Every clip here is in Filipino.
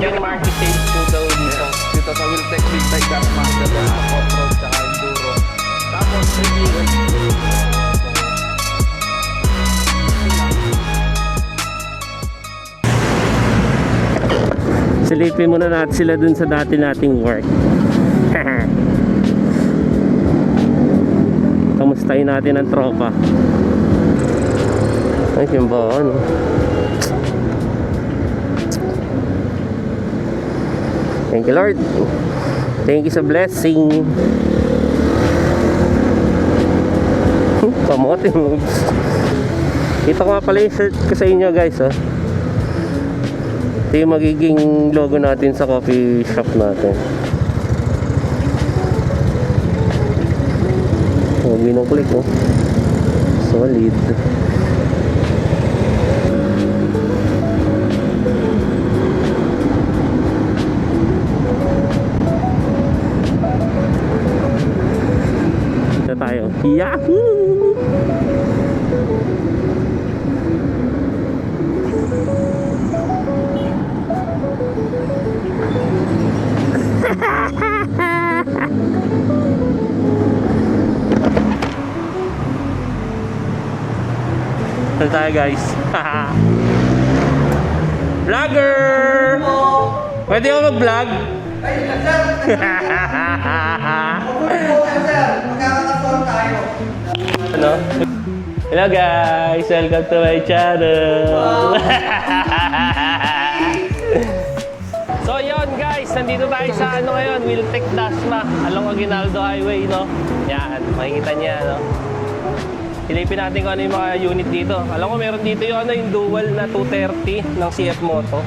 Sir Marky sales po daw dito. Dito sa Wiltec Big Bike Dasma, the best of off-road tsaka enduro. Tapos, review. Silipin muna natin sila dun sa dati nating work. Kamustahin natin ang tropa. Ay, yung ba, ano? Thank you, Lord. Thank you sa blessing. Kamote moves. Ito nga pala yung shirt ko sa inyo, guys, oh. Ito yung magiging logo natin sa coffee shop natin. Oh, binuklik, oh. Solid. Ito tayo. Yahoo! Ito tayo, guys. Vlogger! Pwede ako mag-vlog? Ano? Hello guys! Welcome to my channel! So yun guys, nandito tayo sa ano ngayon, Wiltec Dasma, along Aguinaldo Highway, no? Yan, makikita niya, no? Silipin natin kung ano yung mga unit dito. Alam ko meron dito yung, ano, yung dual na 230 ng CF Moto.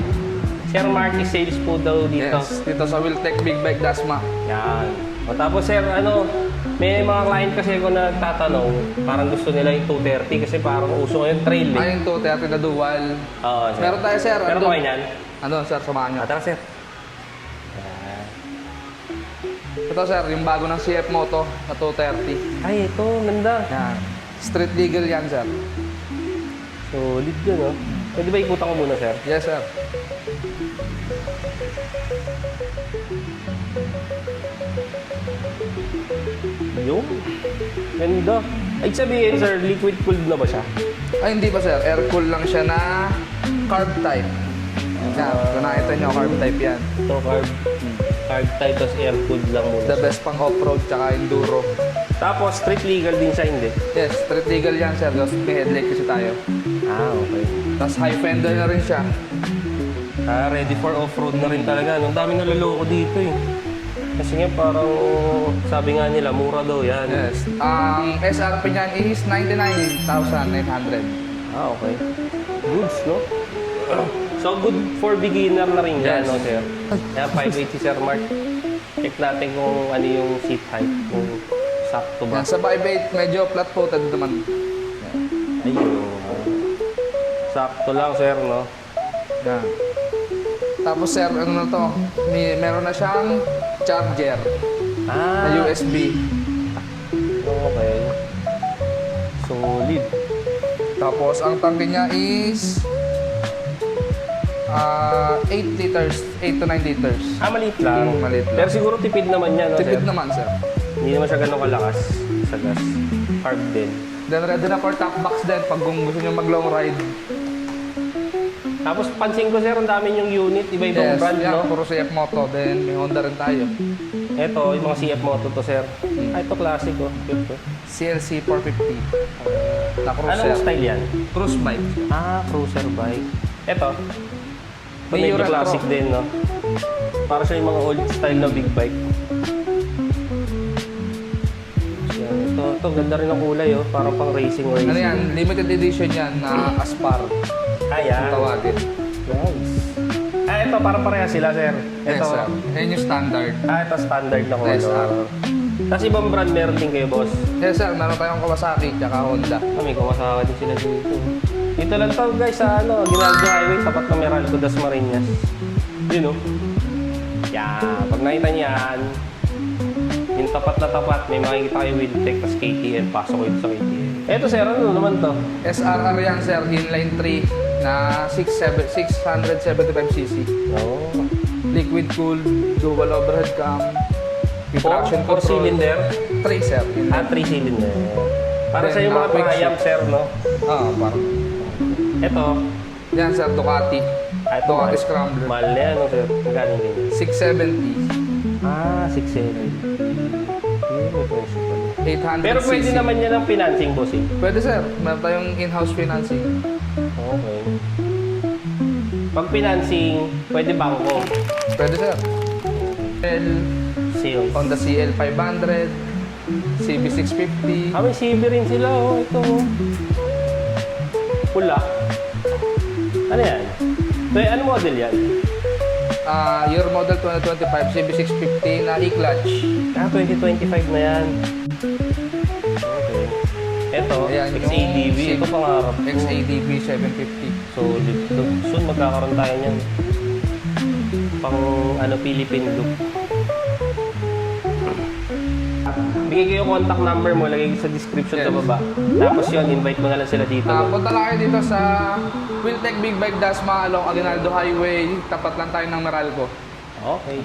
Sir Marky sales po daw dito. Yes, dito sa Wiltec Big Bike Dasma. Yan. O tapos sir, ano, may mga client kasi ako nagtatanong, parang gusto nila yung 230 kasi parang uso ngayon trail eh. Ay, yung 230 na dual. Oo, sir. Meron tayo, sir. Meron Ano? ba kayo yan? Ano, sir, samahan nyo. Tara sir. Ito, sir, yung bago ng CF Moto na 230. Ay, ito, ganda. Yan. Street legal yan, sir. Solid yun, oh. Pwede ba ikutan ko muna, sir? Yes, sir. Yung? Ganda. Ay, sabihin, sir, liquid cooled na ba siya? Ay, hindi pa, sir. Air cool lang siya na carb type. Yan, kung nakita nyo, carb type yan. Ito, carb type, tapos air cooled lang muna. The best pang off-road tsaka enduro. Tapos, street legal din siya, hindi? Yes, street legal yan, sir. Tapos may headlight kasi tayo. Ah, okay. Tapos high fender na rin siya. Ah, ready for off-road na rin talaga. Ang dami naloloko dito eh. Kasi nga parang sabi nga nila, mura daw yan. Yes. Ang SRP niyan is 99,900. Ah, okay. Goods, no? So, good for beginner na rin yan, Yes. no, sir? Kaya 580, Sir Mark. Check natin kung ano yung seat height, kung sakto ba. Yan, sa bike medyo flat-footed naman. Ayun. Sakto lang, sir, no? Yan. Tapos sir, ano na to? Meron na siyang charger na Ah, USB. okay. Solid. Tapos ang tangke niya is 8 liters, 8 to 9 liters. Ah, maliit lang. Maliit lang. Pero siguro tipid naman yan, no, Tipid sir? naman sir. Hindi naman siya ganun kalakas sa gas. Carb din. Then ready na for top box din pag kung gusto niyo mag long ride. Tapos pansin ko, sir, ang dami yung unit. Iba-ibang Yes, brand, yan, no? puro CF Moto. Then may Honda rin tayo. Ito, yung mga CF Moto to, sir. Ah, ito classic, oh. Cute, oh. CLC 450 na cruiser. Anong style yan? Cruise bike. Ah, cruiser bike. Ito. Ito May medyo retro. classic din, no? Para siya yung mga old style na big bike. Yan, ito, ganda rin ang kulay, oh. Parang pang racing. Ano yan? Limited edition yan na Aspar. Ah, yan. Ang tawagin. Nice. Ah, ito, parang pareha sila, sir. Yes, Ito. sir. Yan yung standard. Ah, ito standard na Yes, sir. color. Tapos ibang brand meron din kayo, boss. Yes, sir. Meron tayong Kawasaki tsaka Honda. May kumasawa din sila dito. Dito lang to, guys, sa ano, Aguinaldo Highway, tapat ng Meralco das Marinas. Yun, oh. Yan. Pag nakita niyan, yung tapat na tapat, may makikita kayo Wiltec, tapos KTM, pasok kayo sa KTM. Eto, sir, ano naman to? SRR yan, sir. Inline 3 na 675cc. Oo. liquid cooled, dual overhead cam, with traction 4 control. cylinder? 3 sir. 3 cylinder. Para sa Then, yung mga quick Triumph, sir, no? Parang. Ito, Yan sir, Ducati. ito Ducati Scrambler. mahal na yan, no, sir? Magkano yun? 670. 670. Yun, may presyo pala. 800 Pero pwede cc. naman yan ang financing, bossing. Pwede sir, meron tayong in-house financing. Okay. Pag financing, pwede bangko. Pwede sir. Sales. Honda CL 500, CB650. May CB rin sila, oh. Ito, oh. Pula. Ano yan? Ano model yan? Year model 2025, CB650 na e-clutch. 2025 na yan. Okay. Ito, Ayan, yung XADV. Ito pangarap ko. XADV 750. Solid to. Soon magkakaroon tayo niyan. Pang Philippine look. Bigay ko yung contact number mo, lagay ko sa description sa Yes. baba. Tapos yun, invite mo na lang sila dito. Punta lang kayo dito sa Wiltec Big Bike Dasma along Aguinaldo Highway. Tapat lang tayo ng Meralco. Okay.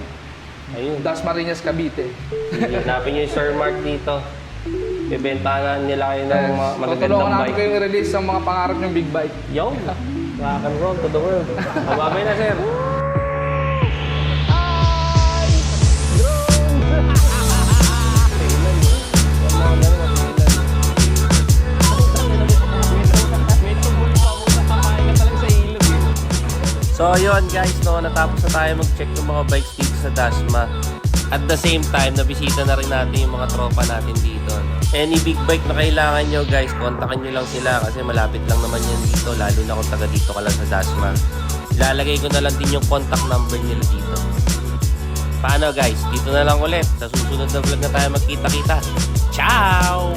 Ayun. Dasmariñas, Cavite. Sige, hanapin nyo yung Sir Mark dito. Bibentahan nila kayo ng mga Tutulungan magagandang natin bike. kayong release ng mga pangarap ng big bike. Yo! Rock and roll to the world. Mababay na, sir. So yun guys, no, natapos na tayo mag-check ng mga bikes dito sa Dasma. At the same time, nabisita na rin natin yung mga tropa natin dito. No? Any big bike na kailangan nyo guys, kontakin nyo lang sila kasi malapit lang naman yan dito, lalo na kung taga dito ka lang sa Dasma. Ilalagay ko na lang din yung contact number nila dito. Paano guys, dito na lang ulit. Sa susunod na vlog na tayo magkita-kita. Ciao!